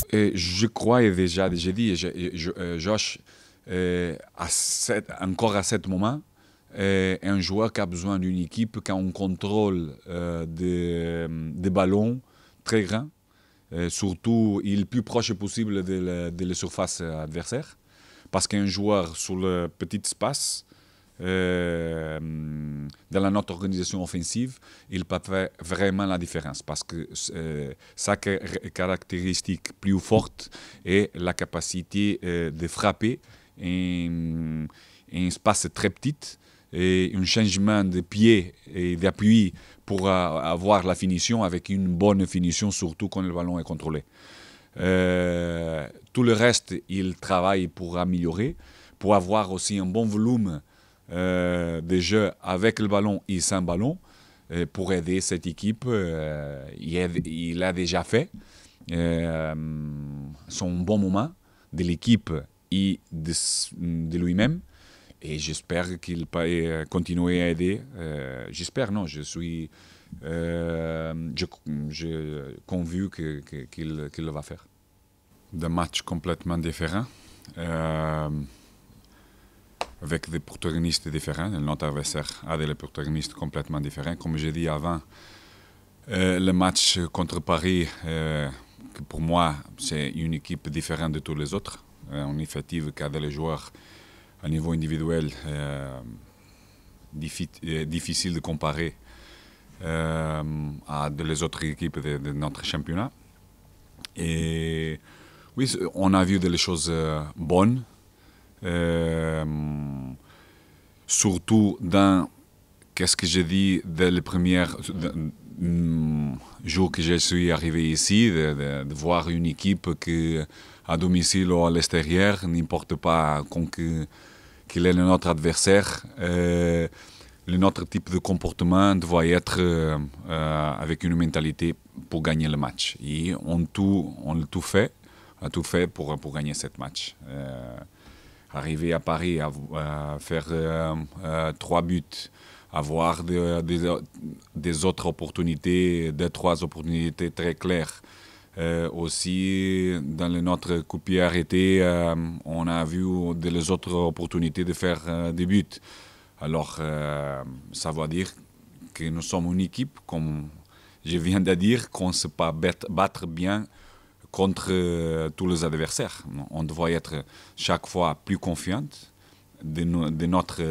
Et je crois, et déjà, j'ai dit, Josh, encore à ce moment, est un joueur qui a besoin d'une équipe qui a un contrôle des ballons très grand. Surtout, il est le plus proche possible de la surface adversaire. Parce qu'un joueur sur le petit espace, dans notre organisation offensive, il peut faire vraiment la différence parce que sa caractéristique plus forte est la capacité de frapper en espace très petit et un changement de pied et d'appui pour avoir la finition avec une bonne finition, surtout quand le ballon est contrôlé. Tout le reste, il travaille pour améliorer, pour avoir aussi un bon volume de jeu avec le ballon et sans ballon pour aider cette équipe. Il a déjà fait son bon moment de l'équipe et de lui-même. Et j'espère qu'il peut continuer à aider. J'espère, non, je suis convaincu qu'il le va faire. Des matchs complètement différents. Avec des protagonistes différents. Notre adversaire a des protagonistes complètement différents. Comme j'ai dit avant, le match contre Paris, que pour moi, c'est une équipe différente de tous les autres. Un effectif qui a des joueurs à niveau individuel difficile de comparer à les autres équipes de notre championnat. Et oui, on a vu des choses bonnes. Surtout dans qu'est-ce que j'ai dit dès les premiers jours que je suis arrivé ici, de voir une équipe qui, à domicile ou à l'extérieur, n'importe pas quel est notre adversaire, notre type de comportement doit être avec une mentalité pour gagner le match. Et on a tout fait pour gagner ce match. Arriver à Paris à faire 3 buts, avoir des autres opportunités, 2-3 opportunités très claires. Aussi, dans notre coup de pied arrêté, on a vu des autres opportunités de faire des buts. Alors, ça veut dire que nous sommes une équipe, comme je viens de dire, qu'on ne sait pas battre bien contre tous les adversaires. On doit être chaque fois plus confiant de notre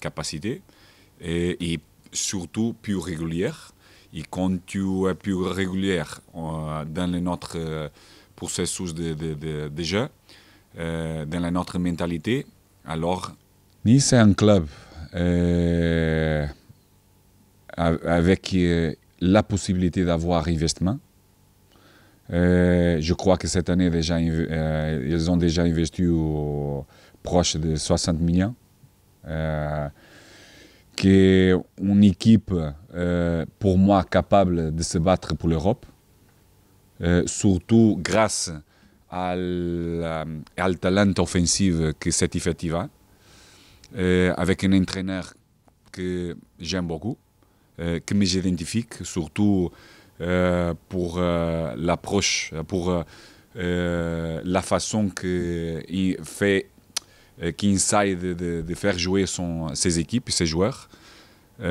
capacité et surtout plus régulière. Et quand tu es plus régulière dans notre processus de jeu, dans notre mentalité, alors Nice est un club avec la possibilité d'avoir investissement. Je crois que cette année, déjà, ils ont déjà investi proche de 60 millions. Qui est une équipe, pour moi, capable de se battre pour l'Europe. Surtout grâce au talent offensif que cet effectif a. Avec un entraîneur que j'aime beaucoup, que j'identifie, surtout pour l'approche, pour la façon qu'il fait, qu'il essaie de faire jouer ses équipes, ses joueurs. Qui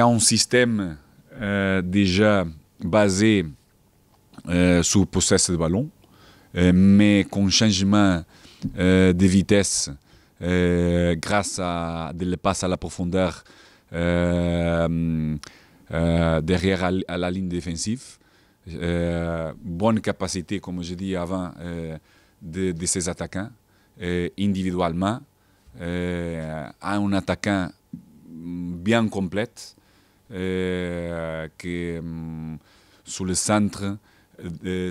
a un système déjà basé sur le possession de ballon, mais qu'un changement de vitesse grâce à des passes à la profondeur derrière à la ligne défensive. Bonne capacité, comme je dis avant, de ses attaquants individuellement. À un attaquant bien complète qui sur le centre,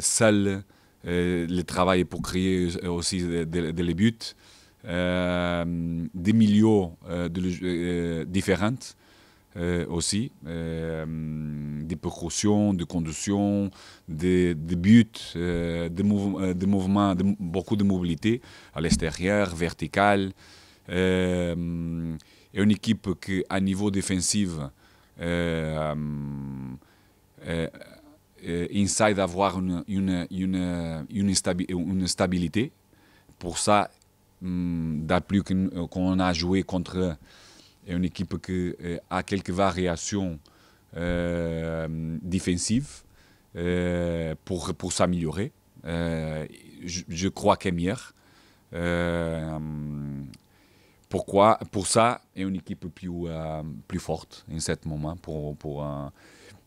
seul, le travail pour créer aussi des buts. Des milieux différents aussi, des percussions, des conductions, des buts, des mouvements, beaucoup de mobilité à l'extérieur, vertical. est une équipe qui, à niveau défensif, essaie d'avoir une stabilité. Pour ça, d'après qu'on a joué contre une équipe qui a quelques variations défensives pour s'améliorer. Je crois qu'elle est meilleure. Pourquoi? Pour ça, est une équipe plus forte en ce moment.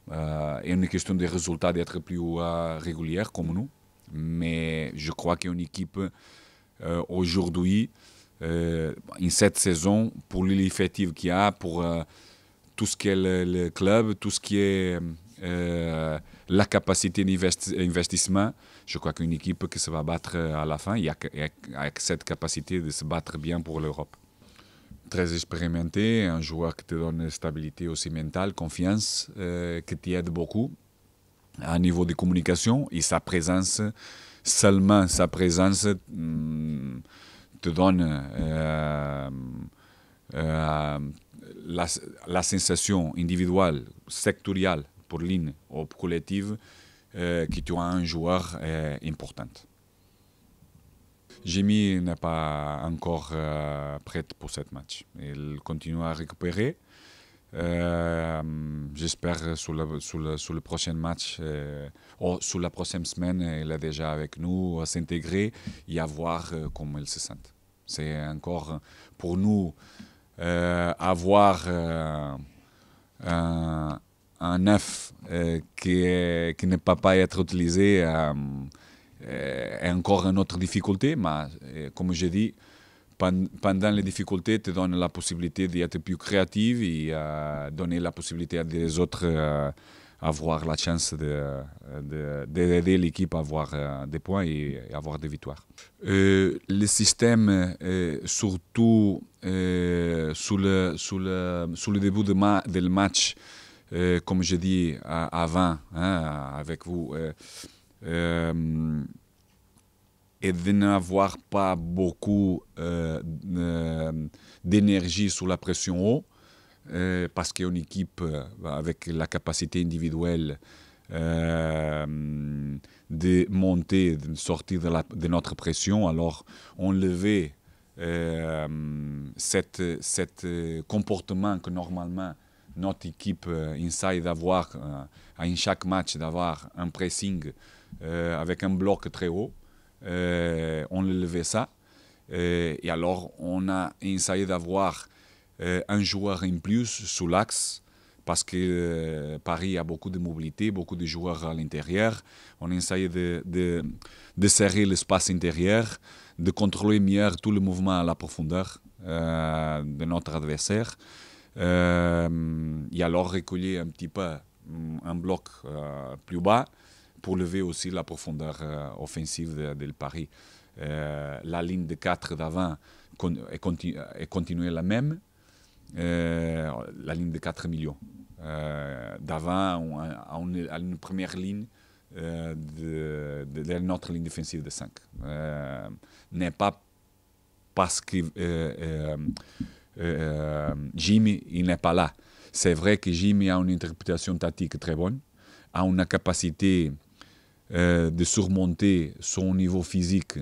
C'est une question de résultats d'être plus régulière comme nous. Mais je crois qu'une équipe aujourd'hui, en cette saison, pour l'effectif qu'il y a, pour tout ce qui est le club, tout ce qui est la capacité d'investissement, je crois qu'une équipe qui se va battre à la fin, avec cette capacité de se battre bien pour l'Europe. Très expérimenté, un joueur qui te donne stabilité aussi mentale, confiance, qui t'aide beaucoup à niveau de communication, et sa présence, seulement sa présence te donne la sensation individuelle, sectorielle, pour ligne ou collective, que tu as un joueur important. Jimmy n'est pas encore prêt pour ce match. Il continue à récupérer. J'espère sur le prochain match ou sur la prochaine semaine, il est déjà avec nous à s'intégrer et à voir comment il se sent. C'est encore pour nous avoir un neuf qui ne peut pas être utilisé est encore une autre difficulté, mais comme je dis, pendant les difficultés, te donne la possibilité d'être plus créatif et donner la possibilité à des autres avoir la chance d'aider l'équipe à avoir des points et avoir des victoires. Le système, surtout sous le début du match, comme je dis avant avec vous, et de n'avoir pas beaucoup d'énergie sous la pression haute, parce qu'une équipe avec la capacité individuelle de monter, de sortir de notre pression, alors on levait cet comportement que normalement notre équipe essaie d'avoir à chaque match, d'avoir un pressing avec un bloc très haut. On levait ça. Et alors, on a essayé d'avoir un joueur en plus sous l'axe, parce que Paris a beaucoup de mobilité, beaucoup de joueurs à l'intérieur. On a essayé de serrer l'espace intérieur, de contrôler mieux tout le mouvement à la profondeur de notre adversaire. Et alors recueillir un petit peu un bloc plus bas pour lever aussi la profondeur offensive de Paris. La ligne de 4 d'avant est continuée la même, la ligne de 4 millions. D'avant, à une première ligne de notre ligne défensive de 5. N'est pas parce que Jimmy il n'est pas là. C'est vrai que Jimmy a une interprétation tactique très bonne, a une capacité de surmonter son niveau physique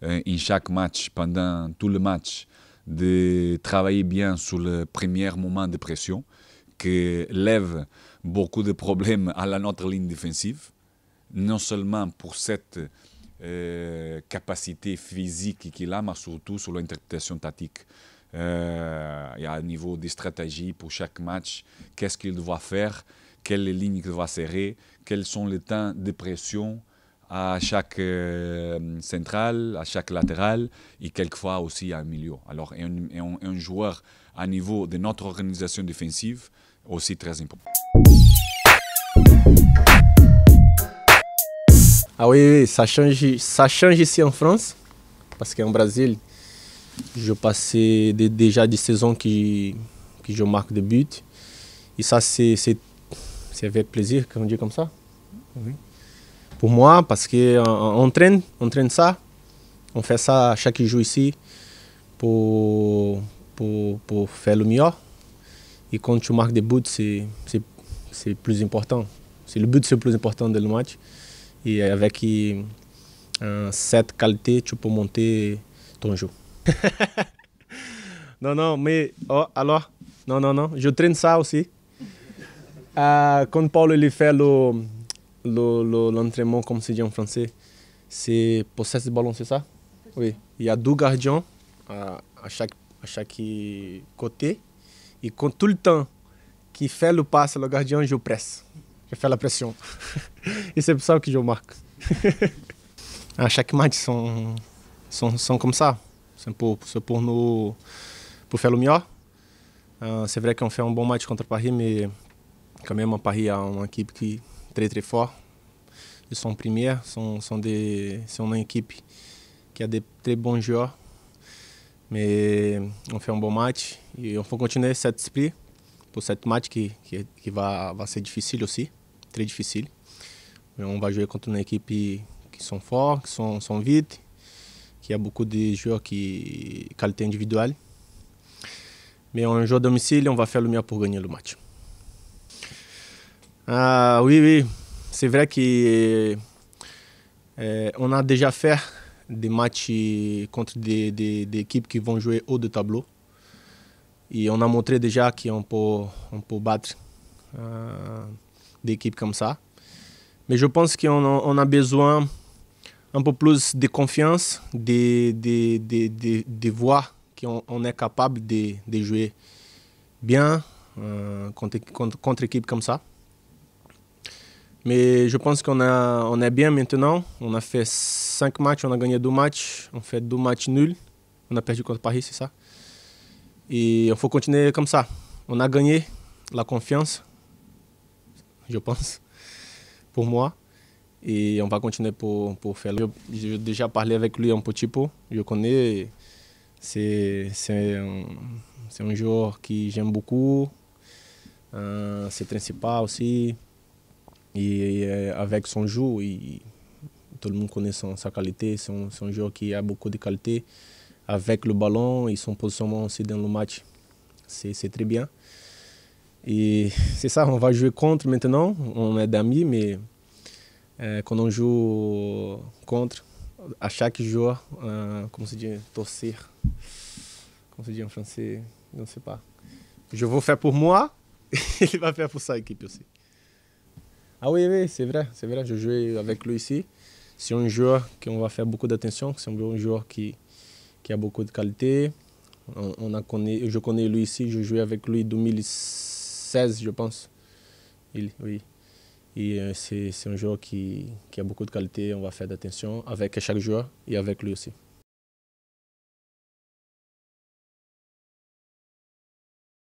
en chaque match, pendant tout le match, de travailler bien sur le premier moment de pression, qui lève beaucoup de problèmes à notre ligne défensive, non seulement pour cette capacité physique qu'il a, mais surtout sur l'interprétation tactique. Il y a un niveau de stratégie pour chaque match, qu'est-ce qu'il doit faire, quelles lignes qu'il doit serrer, quels sont les temps de pression à chaque centrale, à chaque latéral et quelquefois aussi à un milieu. Alors, un joueur à niveau de notre organisation défensive aussi très important. Ah oui, ça change ici en France, parce qu'en Brésil, je passais déjà des saisons que je marque des buts. Et ça, c'est avec plaisir qu'on dit comme ça. Oui. Pour moi, parce qu'on traîne ça, on fait ça chaque jour ici pour pour faire le meilleur. Et quand tu marques des buts, c'est plus important. C'est le but, c'est le plus important dans le match. Et avec cette qualité, tu peux monter ton jeu. Non, mais alors, non, je traîne ça aussi. Quand Paulo il fait l'entraînement, comme se dit en français, c'est possession de ballon, c'est ça? Oui. Il y a 2 gardiens à chaque côté. Et quand tout le temps qu'il fait le passe, le gardien, je presse. Je fais la pression. Et c'est pour ça que je marque. À chaque match sont comme ça. C'est pour faire le meilleur. C'est vrai qu'on fait un bon match contre Paris, mais quand même, Paris a une équipe qui est très très forte. Ils sont premiers, c'est une équipe qui a des très bons joueurs. Mais on fait un bon match et on faut continuer cet esprit pour ce match qui va ser difficile aussi, très difficile. Mais on va jouer contre une équipe qui sont forts, qui sont vite, qui a beaucoup de joueurs qui qualité individuelle. Mais on joue à domicile et on va faire le mieux pour gagner le match. Oui, c'est vrai qu'on a déjà fait des matchs contre des équipes qui vont jouer haut de tableau. Et on a montré déjà qu'on peut battre des équipes comme ça. Mais je pense qu'on a besoin un peu plus de confiance, de voir qu'on est capable de jouer bien contre équipe comme ça. Mais je pense qu'on est bien maintenant. On a fait 5 matchs, on a gagné 2 matchs. On fait 2 matchs nuls. On a perdu contre Paris, c'est ça. Et il faut continuer comme ça. On a gagné la confiance, je pense, pour moi. Et on va continuer pour faire le... J'ai déjà parlé avec lui un petit peu. Je connais. C'est un joueur que j'aime beaucoup. C'est principal aussi. Et avec son jeu, tout le monde connaît sa qualité. C'est un joueur qui a beaucoup de qualité. Avec le ballon et son positionnement aussi dans le match, c'est très bien. Et c'est ça, on va jouer contre maintenant. On est d'amis, mais quand on joue contre, à chaque joueur, comment se dit, torcer. Comment se dit en français? Je ne sais pas. Je vais faire pour moi, il va faire pour sa équipe aussi. Ah oui, c'est vrai, je joue avec lui ici. C'est un joueur qu'on va faire beaucoup d'attention, c'est un joueur qui a beaucoup de qualité. Je connais lui ici, je jouais avec lui en 2016, je pense. Oui. Et c'est un joueur qui a beaucoup de qualité, on va faire d'attention avec chaque joueur et avec lui aussi.